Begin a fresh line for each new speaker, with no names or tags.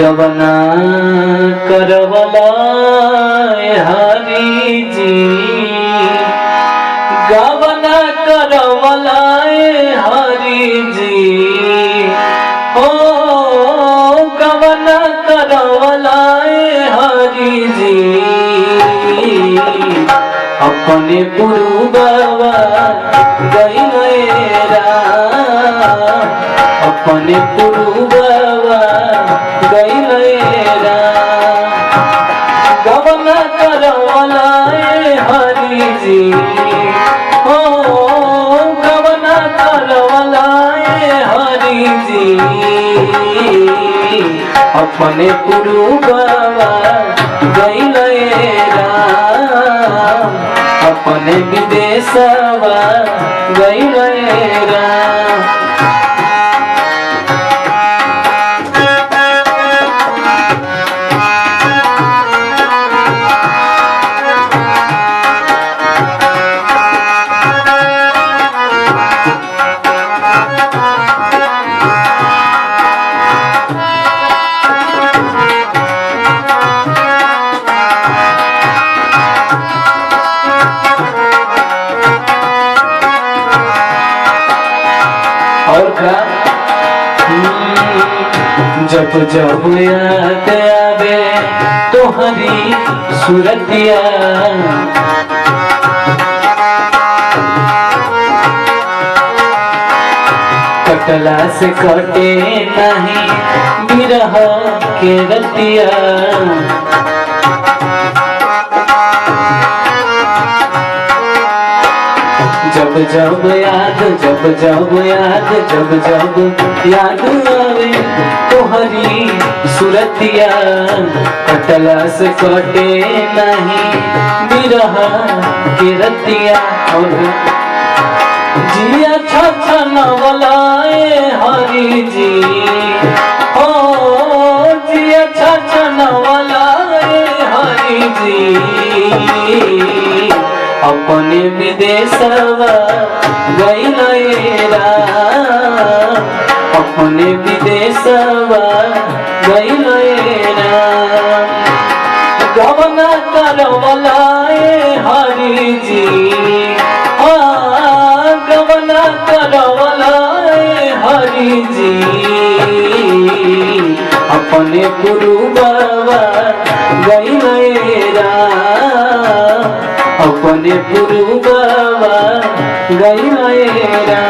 गवना करवला हरि जी, गवना करवला हरि जी, ओ गवना करवला हरि जी। अपने पुरुबवा गइलेरा, अपने पुरुबवा गइलेरा, गवना करवला हरि जी, ओ गवना करवला हरि जी। अपने पुरुबवा गइलेरा, अपने विदेशवा गइलेरा। और क्या जब जब याद आवे तोहरी सूरतिया, कटला से कटे नहीं बिरह के रतिया। जब जब याद याद आवे तोहरी सूरतिया, कटला से कटे नहीं बिरह के रतिया। और जिया छछनवला हरि जी, ओ जिया छछनवला हरि जी। अपने विदेशवा गइलेरा, अपने विदेशवा गइलेरा, गवना करवला हरि जी, गवना करवला हरि जी। अपने पुरुबवा गइलेरा, अपने पुरुबवा गइलेरा।